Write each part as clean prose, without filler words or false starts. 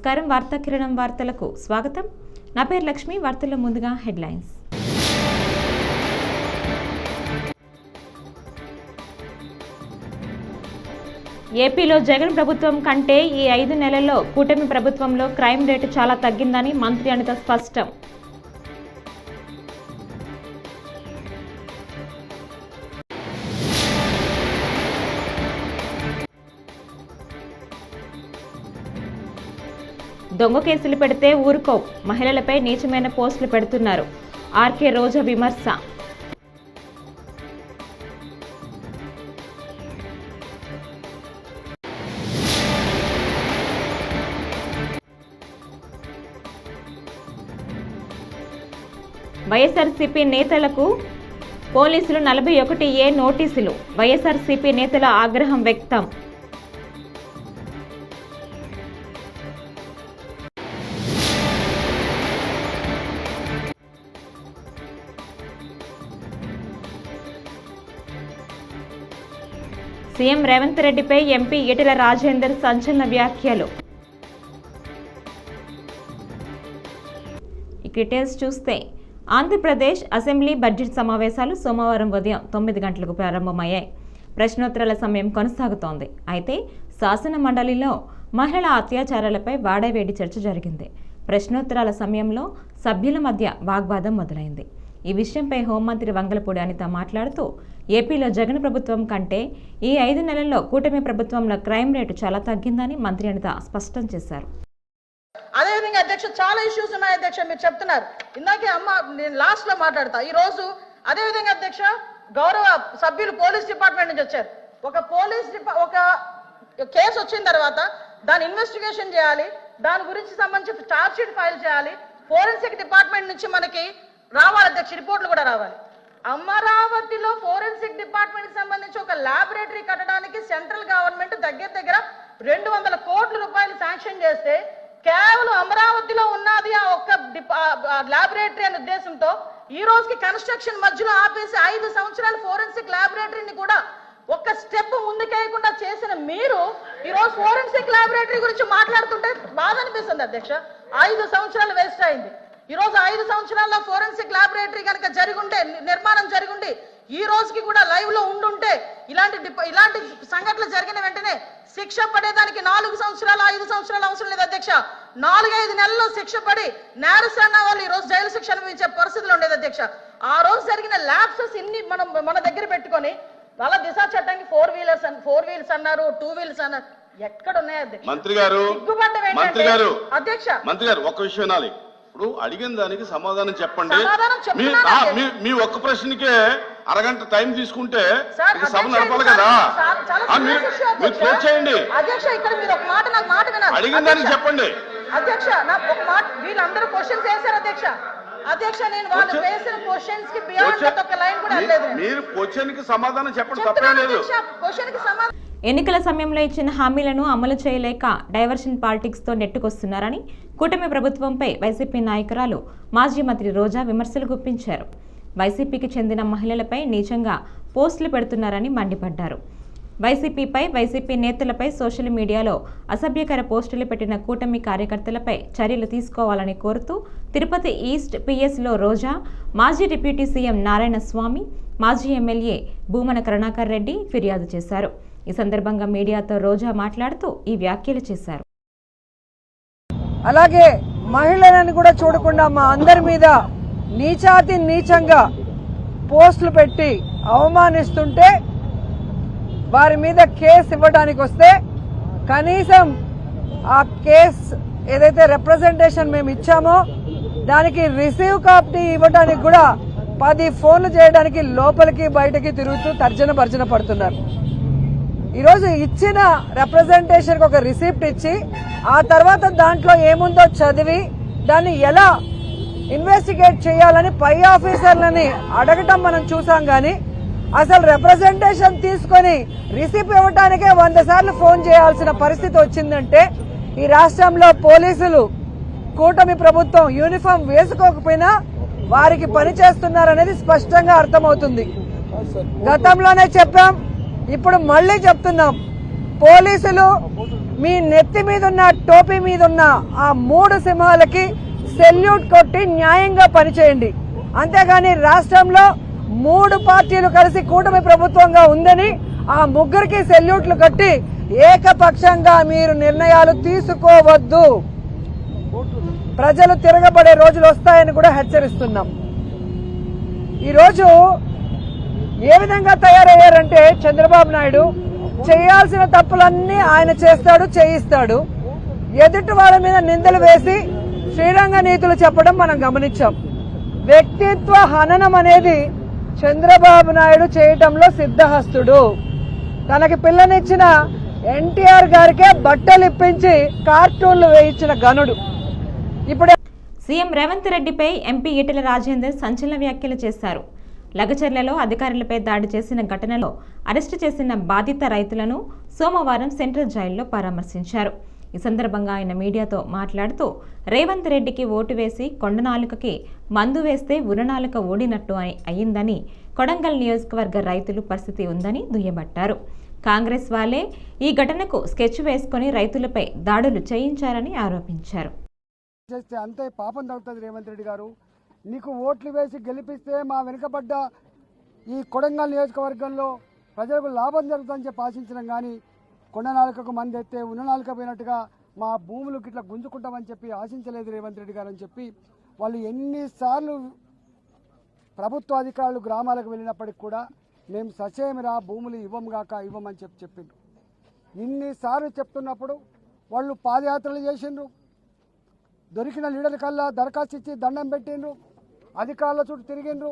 నమస్కారం వార్తా కిరణం వార్తలకు స్వాగతం నా పేరు లక్ష్మి వార్తల్లో ముందుగా హెడ్లైన్స్ ఏపీలో జగన్ ప్రభుత్వం కంటే ఈ 5 నెలల్లో కూటమి ప్రభుత్వంలో క్రైమ్ రేటు చాలా తగ్గిందని మంత్రి అనిత స్పష్టం దొంగ కేసులు పెడితే ఊరుకో మహిళలపై నీచమైన పోస్టులు పెడుతున్నారు ఆర్కే రోజా విమర్శ వైఎస్ఆర్సీపీ నేతలకు పోలీసులు 41A నోటీసులు వైఎస్ఆర్సీపీ నేతల ఆగ్రహం వ్యక్తం సీఎం రేవంత్ రెడ్డిపై ఎంపీ ఈటెల రాజేందర్ సంచలన వ్యాఖ్యలు. ఈ డీటెయిల్స్ చూస్తే ఆంధ్రప్రదేశ్ అసెంబ్లీ బడ్జెట్ సమావేశాలు సోమవారం ఉదయం 9 గంటలకు ప్రారంభమయ్యాయి. ప్రశ్నోత్తరాల సమయం కొనసాగుతోంది. అయితే శాసన మండలిలో మహిళల అత్యాచారాలపై వాడవేడి చర్చ జరిగింది. ప్రశ్నోత్తరాల సమయంలో సభ్యుల మధ్య వాగ్వాదం మొదలైంది. ఈ విషయంపై హోంమంత్రి వంగలపూడి అనిత మాట్లాడుతూ ఏపీలో జగన్ ప్రభుత్వం కంటే ఈ 5 నెలల్లో కూటమి ప్రభుత్వంలో క్రైమ్ రేటు చాలా తగ్గిందని మంత్రి అనిత స్పష్టం చేశారు. అదేవిధంగా అధ్యక్ష చాలా ఇష్యూస్ ఉన్నాయి అధ్యక్ష, మీరు చెప్తున్నారు. ఇందాకే అమ్మ నేను లాస్ట్ లో మాట్లాడతా. ఈ రోజు అదేవిధంగా అధ్యక్ష గౌరవ సభ్యులు పోలీస్ డిపార్ట్మెంట్ నుంచి వచ్చారు. ఒక కేసు వచ్చిన తర్వాత దాని ఇన్వెస్టిగేషన్ చేయాలి, దాని గురించి సంబంధించి ఛార్జ్ షీట్ ఫైల్ చేయాలి, ఫోరెన్సిక్ డిపార్ట్మెంట్ నుంచి మనకి రావాలి అధ్యక్ష, రిపోర్ట్లు కూడా రావాలి. అమరావతిలో ఫోరెన్సిక్ డిపార్ట్మెంట్ సంబంధించి ఒక ల్యాబొరేటరీ కట్టడానికి సెంట్రల్ గవర్నమెంట్ దగ్గర 200 కోట్ల రూపాయలు శాంక్షన్ చేస్తే కేవలం అమరావతిలో ఉన్నది ఆ ఒక్క ల్యాబొరేటరీ అనే ఉద్దేశంతో ఈ రోజుకి కన్స్ట్రక్షన్ మధ్యలో ఆపేసి 5 సంవత్సరాలు ఫోరెన్సిక్ ల్యాబొరేటరీని కూడా ఒక్క స్టెప్ ముందుకేయకుండా చేసిన మీరు ఈ రోజు ఫోరెన్సిక్ ల్యాబొరేటరీ గురించి మాట్లాడుతుంటే బాధ అనిపిస్తుంది అధ్యక్ష. 5 సంవత్సరాలు వేస్ట్ అయింది. ఈ రోజు 5 సంవత్సరాల్లో ఫోరెన్సిక్ ల్యాబొరేటరీ కనుక జరుగుంటే, నిర్మాణం జరుగుండి ఈ రోజుకి కూడా లైవ్ లో ఉండుంటే ఇలాంటి సంఘటనలు జరిగిన వెంటనే శిక్ష పడేదానికి 4 సంవత్సరాలు 5 సంవత్సరాలు అవసరం లేదు అధ్యక్ష. 4-5 నెలల్లో శిక్ష పడి నేరస్తున్న వాళ్ళు ఈ రోజు జైలు శిక్ష అనుభవించే పరిస్థితులు ఉండేది అధ్యక్ష. ఆ రోజు జరిగిన ల్యాబ్సెస్ ఇన్ని మన దగ్గర పెట్టుకొని వాళ్ళ దిశ చట్టానికి 4 వీలర్స్ అన్నారు, 2 వీలర్స్ అన్నారు. ఎక్కడ ఉన్నాయి అధ్యక్ష? మంత్రి గారు ఒక్క విషయం వినాలి. ఇప్పుడు అడిగిన దానికి సమాధానం చెప్పండి. మీ ఒక్క ప్రశ్నకే అరగంట టైం తీసుకుంటే సభ నడపాలి కదా. మీరు క్లోజ్ చేయండి. అడిగిన దానికి చెప్పండి అధ్యక్ష. నాకు ఒక మాట, వీళ్ళందరూ క్వశ్చన్స్ వేశారు అధ్యక్ష. నేను వాళ్ళు వేసిన క్వశ్చన్స్ కి బియాండ్ ఒక లైన్ కూడా లేదు. మీరు క్వశ్చన్ కి సమాధానం చెప్పండి, తప్పేం లేదు. క్వశ్చన్ కి సమాధానం ఎన్నికల సమయంలో ఇచ్చిన హామీలను అమలు చేయలేక డైవర్షన్ పాలిటిక్స్తో నెట్టుకొస్తున్నారని కూటమి ప్రభుత్వంపై వైసీపీ నాయకురాలు మాజీ మంత్రి రోజా విమర్శలు గుప్పించారు. వైసీపీకి చెందిన మహిళలపై నీచంగా పోస్టులు పెడుతున్నారని మండిపడ్డారు. వైసీపీ నేతలపై సోషల్ మీడియాలో అసభ్యకర పోస్టులు పెట్టిన కూటమి కార్యకర్తలపై చర్యలు తీసుకోవాలని కోరుతూ తిరుపతి ఈస్ట్ పిఎస్లో రోజా, మాజీ డిప్యూటీ సీఎం నారాయణ స్వామి, మాజీ ఎమ్మెల్యే భూమన కరుణాకర్ రెడ్డి ఫిర్యాదు చేశారు. ఈ సందర్భంగా మీడియాతో రోజా మాట్లాడుతూ ఈ వ్యాఖ్యలు చేశారు. అలాగే మహిళలను కూడా చూడకుండా మా అందరి మీద నీచాతి నీచంగా పోస్టులు పెట్టి అవమానిస్తుంటే వారి మీద కేసు ఇవ్వడానికి వస్తే కనీసం ఆ కేసు ఏదైతే రిప్రజెంటేషన్ మేము ఇచ్చామో దానికి రిసీవ్ కాపీ ఇవ్వడానికి కూడా 10 ఫోన్లు చేయడానికి లోపలికి బయటకి తిరుగుతూ తర్జన పడుతున్నారు. ఈరోజు ఇచ్చిన రిప్రజెంటేషన్కి ఒక రిసిప్ట్ ఇచ్చి ఆ తర్వాత దాంట్లో ఏముందో చదివి దాన్ని ఎలా ఇన్వెస్టిగేట్ చేయాలని పై ఆఫీసర్లని అడగటం మనం చూసాం. కానీ అసలు రిప్రజెంటేషన్ తీసుకొని రిసిప్ట్ ఇవ్వడానికే 100 సార్లు ఫోన్ చేయాల్సిన పరిస్థితి వచ్చిందంటే ఈ రాష్ట్రంలో పోలీసులు కూటమి ప్రభుత్వం యూనిఫామ్ వేసుకోకపోయినా వారికి పని చేస్తున్నారనేది స్పష్టంగా అర్థమవుతుంది. గతంలోనే చెప్పాం, ఇప్పుడు మళ్ళీ చెప్తున్నాం. పోలీసులు మీ నెత్తి మీద ఉన్న టోపీ మీద ఉన్న ఆ 3 సింహాలకి సెల్యూట్ కొట్టి న్యాయంగా పనిచేయండి. అంతేగాని రాష్ట్రంలో 3 పార్టీలు కలిసి కూటమి ప్రభుత్వంగా ఉందని ఆ 3కి సెల్యూట్లు కట్టి ఏకపక్షంగా మీరు నిర్ణయాలు తీసుకోవద్దు. ప్రజలు తిరగబడే రోజులు వస్తాయని కూడా హెచ్చరిస్తున్నాం. ఈరోజు ఏ విధంగా తయారయ్యారంటే చంద్రబాబు నాయుడు చేయాల్సిన తప్పులన్నీ ఆయన చేస్తాడు, చేయిస్తాడు. ఎదుటి వాళ్ళ మీద నిందలు వేసి శ్రీరంగ నీతులు చెప్పడం మనం గమనించాం. వ్యక్తిత్వ హననం అనేది చంద్రబాబు నాయుడు చేయటంలో సిద్ధహస్తుడు. తనకి పిల్లనిచ్చిన ఎన్టీఆర్ గారికే బట్టలు ఇప్పించి కార్టూన్లు వేయించిన గనుడు. ఇప్పుడు సీఎం రేవంత్ రెడ్డిపై ఎంపీ ఈటెల రాజేందర్ సంచలన వ్యాఖ్యలు చేశారు. లగచర్లలో అధికారులపై దాడి చేసిన ఘటనలో అరెస్టు చేసిన బాధిత రైతులను సోమవారం సెంట్రల్ జైల్లో పరామర్శించారు. ఈ సందర్భంగా ఆయన మీడియాతో మాట్లాడుతూ రేవంత్ రెడ్డికి ఓటు వేసి కొండనాలుకకి మందు వేస్తే ఉరనాలుక ఓడినట్టు అయ్యిందని, కొడంగల్ నియోజకవర్గ రైతులు పరిస్థితి ఉందని దుయ్యబట్టారు. కాంగ్రెస్ వాళ్ళే ఈ ఘటనకు స్కెచ్ వేసుకుని రైతులపై దాడులు చేయించారని ఆరోపించారు. చేస్తే అంతే పాపం తగ్గుతుంది. రేవంత్ రెడ్డి గారు, నీకు ఓట్లు వేసి గెలిపిస్తే మా వెనుకబడ్డ ఈ కొడంగల్ నియోజకవర్గంలో ప్రజలకు లాభం జరుగుతుందని చెప్పి ఆశించడం కానీ, కొండ నాలుకకు మంది ఎత్తే ఉన్న నాలుక పోయినట్టుగా మా భూములు ఇట్లా గుంజుకుంటామని చెప్పి ఆశించలేదు రేవంత్ రెడ్డి గారు అని చెప్పి వాళ్ళు ఎన్నిసార్లు ప్రభుత్వ అధికారులు గ్రామాలకు వెళ్ళినప్పటికి కూడా మేము సచేమిరా భూములు ఇవ్వమని చెప్పిండ్రు. ఇన్నిసార్లు చెప్తున్నప్పుడు వాళ్ళు పాదయాత్రలు చేసిండ్రు, దొరికిన లీడర్ కల్లా దరఖాస్తు ఇచ్చి దండం పెట్టిండ్రు, అధికారుల చుట్టూ తిరిగిండ్రు.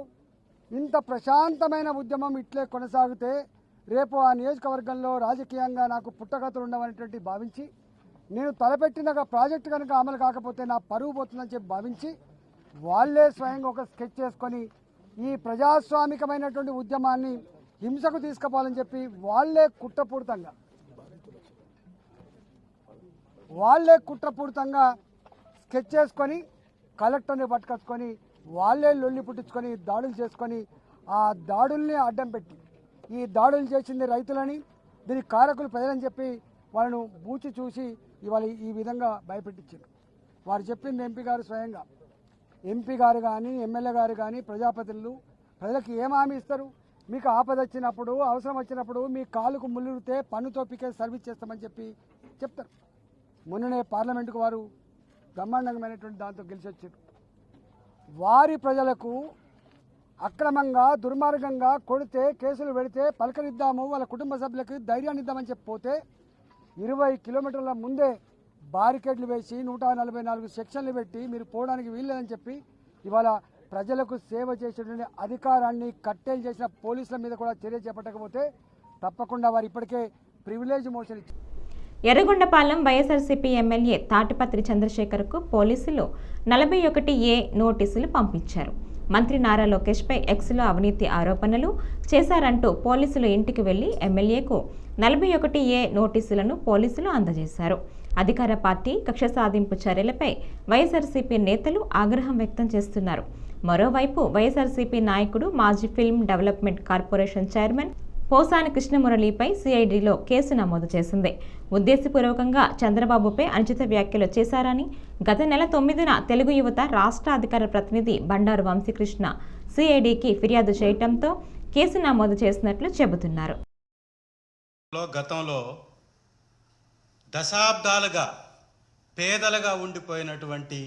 ఇంత ప్రశాంతమైన ఉద్యమం ఇట్లే కొనసాగితే రేపు ఆ నియోజకవర్గంలో రాజకీయంగా నాకు పుట్టగతులు ఉండవనేటువంటి భావించి, నేను తలపెట్టిన ప్రాజెక్టు కనుక అమలు కాకపోతే నా పరువు పోతుందని చెప్పి భావించి వాళ్ళే స్వయంగా ఒక స్కెచ్ చేసుకొని ఈ ప్రజాస్వామికమైనటువంటి ఉద్యమాన్ని హింసకు తీసుకుపోవాలని చెప్పి వాళ్ళే కుట్రపూరితంగా స్కెచ్ చేసుకొని కలెక్టర్ని పట్టుకొచ్చుకొని వాళ్ళే లొల్లి పుట్టించుకొని దాడులు చేసుకొని ఆ దాడుల్ని అడ్డం పెట్టి ఈ దాడులు చేసింది రైతులని, దీనికి కారకులు ప్రజలని చెప్పి వాళ్ళను బూచి చూసి ఇవాళ ఈ విధంగా భయపెట్టించారు. వారు చెప్పింది ఎంపీ గారు స్వయంగా. ఎంపీ గారు కానీ ఎమ్మెల్యే గారు కానీ ప్రజాప్రతినిధులు ప్రజలకు ఏం హామీ ఇస్తారు? మీకు ఆపద వచ్చినప్పుడు, అవసరం వచ్చినప్పుడు మీ కాలుకు ముళ్ళుతే పన్నుతో పీకే సర్వీస్ చేస్తామని చెప్పి చెప్తారు. మొన్ననే పార్లమెంటుకు వారు బ్రహ్మాండంగామైనటువంటి దాంతో గెలిచి వచ్చారు. వారి ప్రజలకు అక్రమంగా దుర్మార్గంగా కొడితే కేసులు పెడితే పలకరిద్దాము, వాళ్ళ కుటుంబ సభ్యులకు ధైర్యాన్ని ఇద్దామని చెప్పిపోతే 20 కిలోమీటర్ల ముందే బారికేడ్లు వేసి 144 సెక్షన్లు పెట్టి మీరు పోవడానికి వీల్లేదని చెప్పి ఇవాళ ప్రజలకు సేవ చేసేటువంటి అధికారాన్ని కట్టేలు చేసిన పోలీసుల మీద కూడా చర్య చేపట్టకపోతే తప్పకుండా వారు ఇప్పటికే ప్రివిలేజ్ మోషన్ ఇచ్చారు. ఎర్రగొండపాలెం వైఎస్ఆర్సీపీ ఎమ్మెల్యే తాటిపత్రి చంద్రశేఖర్కు పోలీసులు 41A నోటీసులు పంపించారు. మంత్రి నారా లోకేష్పై ఎక్స్లో అవినీతి ఆరోపణలు చేశారంటూ పోలీసులు ఇంటికి వెళ్లి ఎమ్మెల్యేకు 41A నోటీసులను పోలీసులు అందజేశారు. అధికార పార్టీ కక్ష సాధింపు చర్యలపై వైఎస్ఆర్సీపీ నేతలు ఆగ్రహం వ్యక్తం చేస్తున్నారు. మరోవైపు వైఎస్ఆర్సీపీ నాయకుడు మాజీ film development corporation chairman Posani కృష్ణమురళిపై సిఐడిలో కేసు నమోదు చేసింది. ఉద్దేశపూర్వకంగా చంద్రబాబుపై అనుచిత వ్యాఖ్యలు చేశారని గత నెల 9న తెలుగు యువత రాష్ట్ర అధికార ప్రతినిధి బండారు వంశీకృష్ణ సిఐడికి ఫిర్యాదు చేయడంతో కేసు నమోదు చేసినట్లు చెబుతున్నారు. గతంలో దశాబ్దాలుగా పేదలుగా ఉండిపోయినటువంటి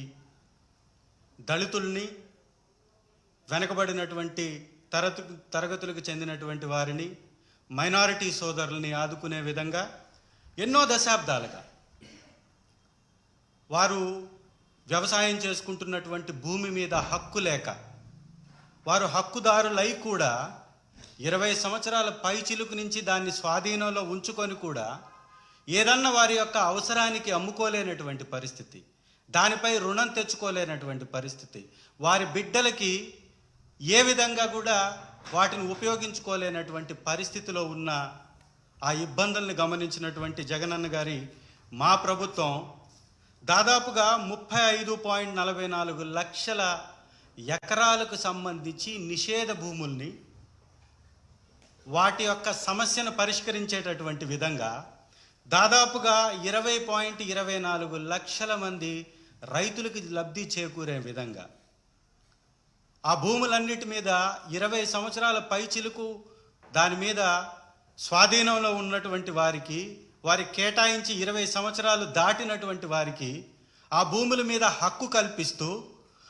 దళితుల్ని, వెనకబడినటువంటి తరగతులకు చెందినటువంటి వారిని, మైనారిటీ సోదరుల్ని ఆదుకునే విధంగా ఎన్నో దశాబ్దాలుగా వారు వ్యవసాయం చేసుకుంటున్నటువంటి భూమి మీద హక్కు లేక వారు హక్కుదారులై కూడా 20 సంవత్సరాల పై చిలుకు నుంచి దాన్ని స్వాధీనంలో ఉంచుకొని కూడా ఏదన్నా వారి యొక్క అవసరానికి అమ్ముకోలేనటువంటి పరిస్థితి, దానిపై రుణం తెచ్చుకోలేనటువంటి పరిస్థితి, వారి బిడ్డలకి ఏ విధంగా కూడా వాటిని ఉపయోగించుకోలేనటువంటి పరిస్థితిలో ఉన్న ఆ ఇబ్బందుల్ని గమనించినటువంటి జగనన్న గారి మా ప్రభుత్వం దాదాపుగా 35.44 లక్షల ఎకరాలకు సంబంధించి నిషేధ భూముల్ని వాటి యొక్క సమస్యను పరిష్కరించేటటువంటి విధంగా దాదాపుగా 20.24 లక్షల మంది రైతులకు లబ్ధి చేకూరే విధంగా ఆ భూములన్నిటి మీద 20 సంవత్సరాల పైచిలుకు దాని మీద స్వాధీనంలో ఉన్నటువంటి వారికి కేటాయించి 20 సంవత్సరాలు దాటినటువంటి వారికి ఆ భూముల మీద హక్కు కల్పిస్తూ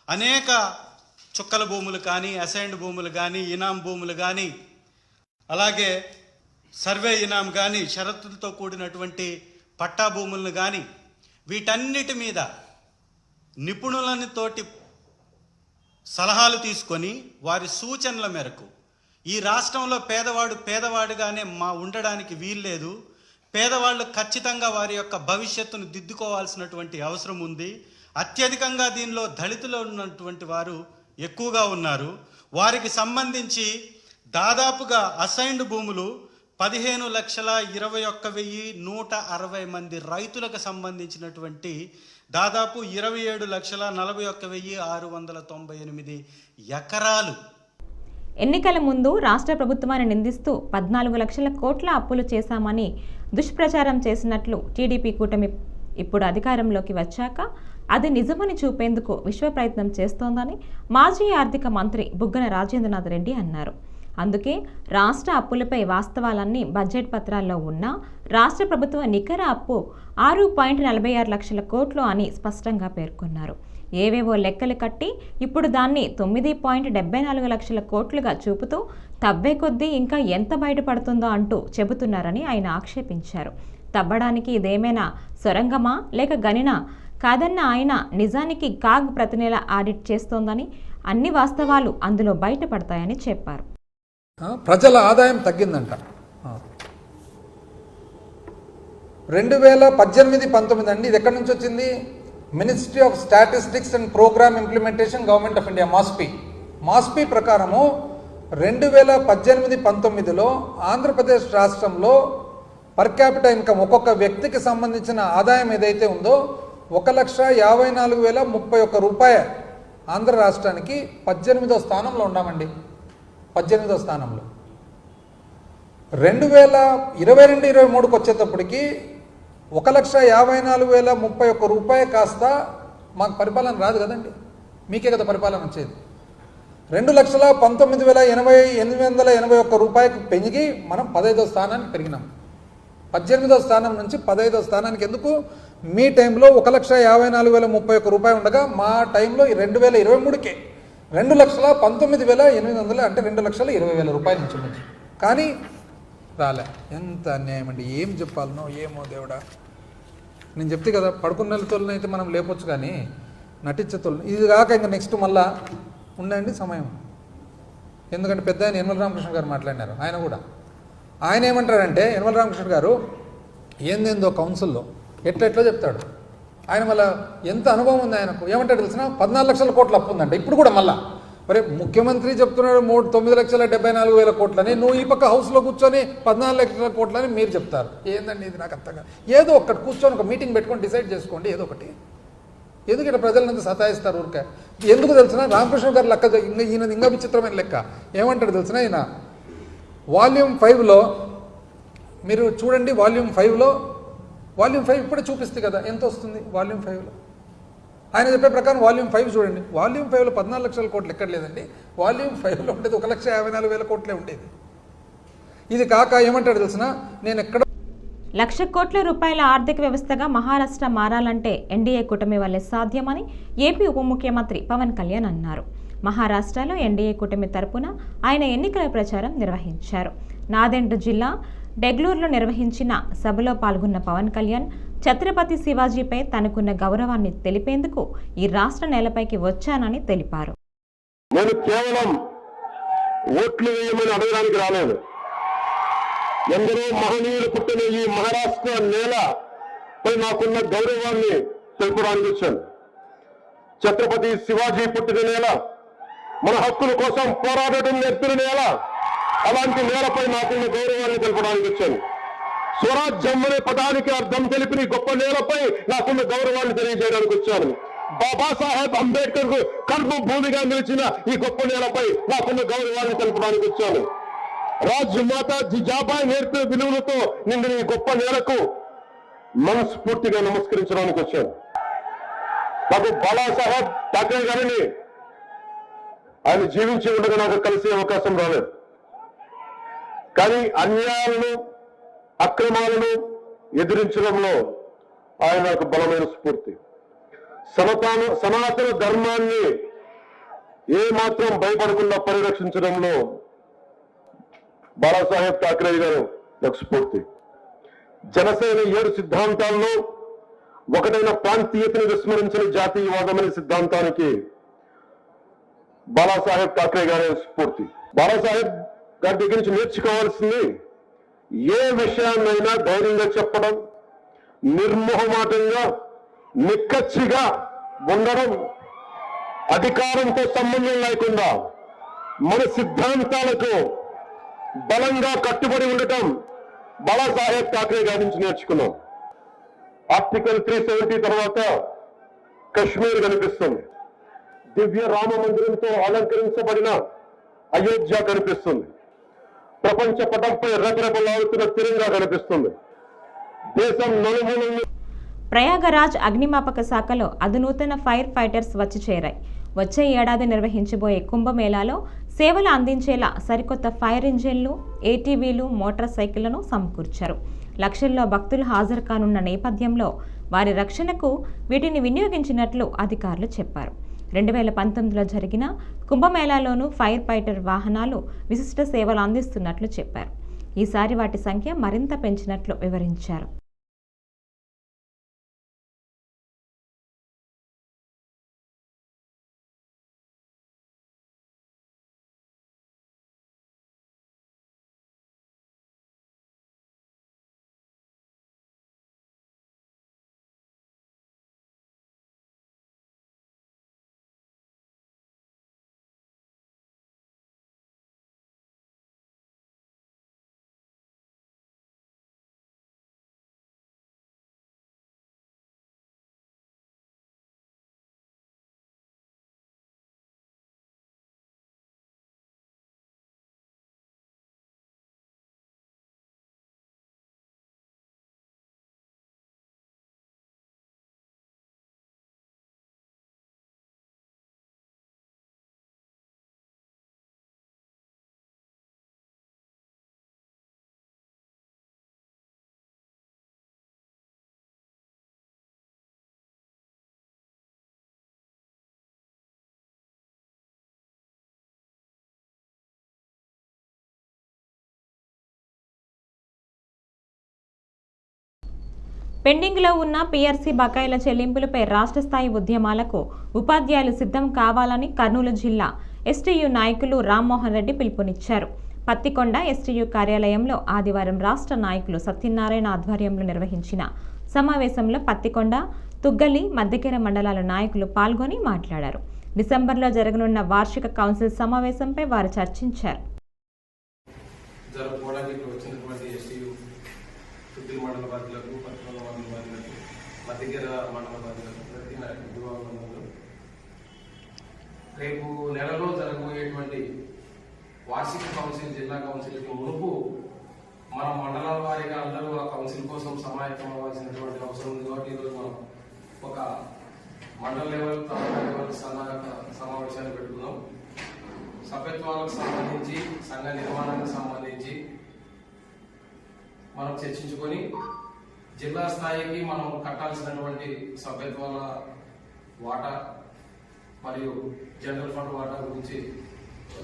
అనేక చుక్కల భూములు కానీ, అసైన్డ్ భూములు కానీ, ఇనాం భూములు కానీ, అలాగే సర్వే ఇనాం కానీ, షరతులతో కూడినటువంటి పట్టా భూములను కానీ, వీటన్నిటి మీద నిపుణులతోటి సలహాలు తీసుకొని వారి సూచనల మేరకు ఈ రాష్ట్రంలో పేదవాడుగానే ఉండడానికి వీల్లేదు, పేదవాళ్ళు ఖచ్చితంగా వారి యొక్క భవిష్యత్తును దిద్దుకోవాల్సినటువంటి అవసరం ఉంది. అత్యధికంగా దీనిలో దళితులు ఉన్నటువంటి వారు ఎక్కువగా ఉన్నారు. వారికి సంబంధించి దాదాపుగా అసైన్డ్ భూములు 15,21,160 మంది రైతులకు సంబంధించినటువంటి దాదాపు 27,41,698 ఎకరాలు. ఎన్నికల ముందు రాష్ట్ర ప్రభుత్వాన్ని నిందిస్తూ 14 లక్షల కోట్ల అప్పులు చేశామని దుష్ప్రచారం చేసినట్లు టీడీపీ కూటమి ఇప్పుడు అధికారంలోకి వచ్చాక అది నిజమని చూపేందుకు విశ్వ ప్రయత్నం చేస్తోందని మాజీ ఆర్థిక మంత్రి బుగ్గన రాజేంద్రనాథ్ రెడ్డి అన్నారు. అందుకే రాష్ట్ర అప్పులపై వాస్తవాలన్నీ బడ్జెట్ పత్రాల్లో ఉన్నా రాష్ట్ర ప్రభుత్వ నికర అప్పు 6.46 లక్షల కోట్లు అని స్పష్టంగా పేర్కొన్నారు. ఏవేవో లెక్కలు కట్టి ఇప్పుడు దాన్ని 9.74 లక్షల కోట్లుగా చూపుతూ తవ్వే కొద్దీ ఇంకా ఎంత బయటపడుతుందో అంటూ చెబుతున్నారని ఆయన ఆక్షేపించారు. తవ్వడానికి ఇదేమైనా సొరంగమా లేక గనినా కాదన్న ఆయన నిజానికి కాగ్ ప్రతి నెల ఆడిట్ చేస్తోందని, అన్ని వాస్తవాలు అందులో బయటపడతాయని చెప్పారు. ప్రజల ఆదాయం తగ్గిందంట. 2018-19 అండి. ఇది ఎక్కడి నుంచి వచ్చింది? Ministry of statistics and programme implementation, government of India, MoSPI ప్రకారము 2018-19లో ఆంధ్రప్రదేశ్ రాష్ట్రంలో పర్ క్యాపిటల్ ఇన్కమ్ ఒక్కొక్క వ్యక్తికి సంబంధించిన ఆదాయం ఏదైతే ఉందో 1,54,031 రూపాయలు ఆంధ్ర రాష్ట్రానికి 18వ స్థానంలో ఉన్నామండి. 18వ స్థానంలో. 2022-23కి వచ్చేటప్పటికి 1,54,031 రూపాయలు కాస్త మాకు పరిపాలన రాదు కదండి, మీకే కదా పరిపాలన వచ్చేది. 2,19,881 రూపాయలకు పెరిగి మనం 15వ స్థానానికి పెరిగినాం. 18వ స్థానం నుంచి 15వ స్థానానికి ఎందుకు? మీ టైంలో 1,54,031 రూపాయలు ఉండగా మా టైంలో 2023కే 2,19,800 అంటే 2,20,000 రూపాయల నుంచి మంచి. కానీ రాలే. ఎంత అన్యాయం అండి. ఏం చెప్పాలనో ఏమో దేవుడా. నేను చెప్తే కదా, పడుకున్న తోళ్ళని అయితే మనం లేపొచ్చు కానీ నటించే తోళ్ళని ఇది కాక ఇంకా నెక్స్ట్ మళ్ళా ఉండండి సమయం. ఎందుకంటే పెద్ద ఆయన యనమల రామకృష్ణ గారు మాట్లాడినారు. ఆయన ఏమంటారంటే, యనమల రామకృష్ణ గారు ఏందేందో కౌన్సిల్లో ఎట్లా చెప్తాడు. ఆయన మళ్ళీ ఎంత అనుభవం ఉంది ఆయనకు. ఏమంటాడు తెలిసిన? 14 లక్షల కోట్ల అప్పు ఉందంట ఇప్పుడు కూడా. మళ్ళా మరి ముఖ్యమంత్రి చెప్తున్నాడు 9,74,000 కోట్లని, నువ్వు ఈ పక్క హౌస్లో కూర్చొని 14 లక్షల కోట్లని మీరు చెప్తారు. ఏందండి ఇది? నాకు అర్థంగా. ఏదో ఒక్కటి కూర్చొని ఒక మీటింగ్ పెట్టుకొని డిసైడ్ చేసుకోండి ఏదో ఒకటి. ఎందుకు ఇట్లా ప్రజలంతా సతాయిస్తారు ఊరికే? ఎందుకు తెలిసిన? రామకృష్ణ గారు లెక్క ఈయన ఇంకా విచిత్రమైన లెక్క. ఏమంటాడు తెలిసిన? ఈయన వాల్యూమ్ 5లో మీరు చూడండి. వాల్యూమ్ 5 ఇప్పుడే చూపిస్తుంది కదా ఎంత వస్తుంది వాల్యూమ్ 5లో. ఆయన చెప్పే ప్రకారం వాల్యూమ్ 5 చూడండి. వాల్యూమ్ 5లో 14 లక్షల కోట్లు ఎక్కడ లేదండి. వాల్యూమ్ 5లో ఉండేది 1,54,000 కోట్లే ఉండేది. ఇది కాక ఏమంటాడు తెలిసిన? నేను ఎక్కడ 1,00,000 కోట్ల రూపాయల ఆర్థిక వ్యవస్థగా మహారాష్ట్ర మారాలంటే ఎన్డీఏ కూటమి వల్లే సాధ్యమని ఏపీ ఉప ముఖ్యమంత్రి పవన్ కళ్యాణ్ అన్నారు. మహారాష్ట్రలో ఎన్డీఏ కూటమి తరపున ఆయన ఎన్నికల ప్రచారం నిర్వహించారు. నాదెండ్ జిల్లా డెగ్లూరులో నిర్వహించిన సభలో పాల్గొన్న పవన్ కళ్యాణ్ ఛత్రపతి శివాజీపై తనకున్న గౌరవాన్ని తెలిపేందుకు ఈ రాష్ట్ర నేలపైకి వచ్చానని తెలిపారు. నేను కేవలం ఓట్లు వేయమని అడగడానికి రాలేదు. ఎందరో మహనీయులు పుట్టిన ఈ మహారాష్ట్ర నేలపై నాకున్న గౌరవాన్ని తెలుపడానికి వచ్చాను. ఛత్రపతి శివాజీ పుట్టిన నేల, మన హక్కుల కోసం పోరాడటం నేర్పిన నేల. అలాంటి నేలపై నాకున్న గౌరవాన్ని తెలపడానికి వచ్చాను. స్వరాజ్యం అనే పదానికి అర్థం తెలిపిన గొప్ప నేలపై నాకున్న గౌరవాన్ని తెలియజేయడానికి వచ్చాను. బాబాసాహెబ్ అంబేద్కర్ కు కర్మభూమిగా నిలిచిన ఈ గొప్ప నేలపై నాకున్న గౌరవాన్ని తెలపడానికి వచ్చాను. రాజ్మాత జిజాబాయి నేర్పిన విలువలతో నిండిన ఈ గొప్ప నేలకు మనస్ఫూర్తిగా నమస్కరించడానికి వచ్చాను. నాకు బాలాసాహెబ్ ఠాక్రే గారిని ఆయన జీవించి ఉండగా నాకు కలిసే అవకాశం రాలేదు. కానీ అన్యాయాలను అక్రమాలను ఎదిరించడంలో ఆయన నాకు బలమైన స్ఫూర్తి. సనాతన ధర్మాన్ని ఏమాత్రం భయపడకుండా పరిరక్షించడంలో బాలాసాహెబ్ ఠాక్రే గారు నాకు స్ఫూర్తి. జనసేన 7 సిద్ధాంతాల్లో ఒకటైన ప్రాంతీయతను విస్మరించిన జాతీయవాదం అనే సిద్ధాంతానికి బాలాసాహెబ్ ఠాక్రే గారి స్ఫూర్తి. బాలాసాహెబ్ గారి దగ్గర నుంచి నేర్చుకోవాల్సింది ఏ విషయాన్నైనా ధైర్యంగా చెప్పడం, నిర్మోహమాటంగా నిక్కచ్చిగా ఉండడం, అధికారంతో సంబంధం లేకుండా మన సిద్ధాంతాలకు బలంగా కట్టుబడి ఉండటం బాలాసాహెబ్ ఠాక్రే గారి నుంచి నేర్చుకున్నాం. ఆర్టికల్ 370 తర్వాత కశ్మీర్ కనిపిస్తుంది. దివ్య రామ మందిరంతో అలంకరించబడిన అయోధ్య కనిపిస్తుంది. ప్రపంచ పటంపై రెపరెపలాడుతున్న తిరంగా కనిపిస్తుంది. దేశం నలుమూలల్లో ప్రయాగరాజ్ అగ్నిమాపక శాఖలో అధునూతన ఫైర్ ఫైటర్స్ వచ్చి చేరాయి. వచ్చే ఏడాది నిర్వహించబోయే కుంభమేళాలో సేవలు అందించేలా సరికొత్త ఫైర్ ఇంజిన్లు, ఏటీవీలు, మోటార్ సైకిళ్లను సమకూర్చారు. లక్షల్లో భక్తులు హాజరు కానున్న నేపథ్యంలో వారి రక్షణకు వీటిని వినియోగించినట్లు అధికారులు చెప్పారు. 2019లో జరిగిన కుంభమేళాలోనూ ఫైర్ ఫైటర్ వాహనాలు విశిష్ట సేవలు అందిస్తున్నట్లు చెప్పారు. ఈసారి వాటి సంఖ్య మరింత పెంచినట్లు వివరించారు. పెండింగ్లో ఉన్న పీఆర్సీ బకాయిల చెల్లింపులపై రాష్ట్ర స్థాయి ఉద్యమాలకు ఉపాధ్యాయులు సిద్ధం కావాలని కర్నూలు జిల్లా ఎస్టీయూ నాయకులు రామ్మోహన్ రెడ్డి పిలుపునిచ్చారు. పత్తికొండ ఎస్టీయూ కార్యాలయంలో ఆదివారం రాష్ట్ర నాయకులు సత్యనారాయణ ఆధ్వర్యంలో నిర్వహించిన సమావేశంలో పత్తికొండ, తుగ్గలి, మద్దెకెర మండలాల నాయకులు పాల్గొని మాట్లాడారు. డిసెంబర్లో జరగనున్న వార్షిక కౌన్సిల్ సమావేశంపై వారు చర్చించారు. రేపు నెలలో జరగబోయేటువంటి వార్షిక కౌన్సిల్, జిల్లా కౌన్సిల్కి మునుపు మనం మండలాల వారీగా అందరూ ఆ కౌన్సిల్ కోసం సమాయత్తం అవ్వాల్సినటువంటి అవసరం ఉంది. కాబట్టి ఈరోజు మనం ఒక మండల లెవెల్, తాలూకా లెవెల్ సమావేశాలు పెట్టుకున్నాం. సభ్యత్వాలకు సంబంధించి, సంఘ నిర్మాణానికి సంబంధించి మనం చర్చించుకొని జిల్లా స్థాయికి మనం కట్టాల్సినటువంటి సభ్యత్వాల వాటా మరియు జనరల్ ఫండ్ వాటా గురించి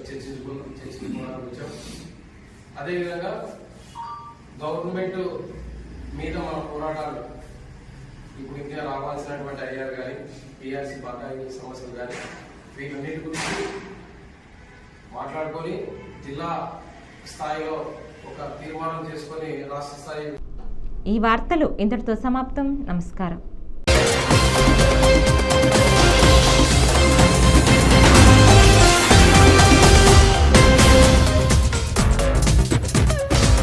చర్చించుకోవడానికి వచ్చాం. అదేవిధంగా గవర్నమెంట్ మీద మన పోరాటాలు ఇప్పుడు ఇంకా రావాల్సినటువంటి ఐఆర్ కానీ, పిఆర్సీ బకాయి సమస్యలు కానీ, వీటన్నిటి గురించి మాట్లాడుకొని జిల్లా స్థాయిలో ఒక తీర్మానం చేసుకొని రాష్ట్ర స్థాయి. ఈ వార్తలు ఇంతటితో సమాప్తం. నమస్కారం.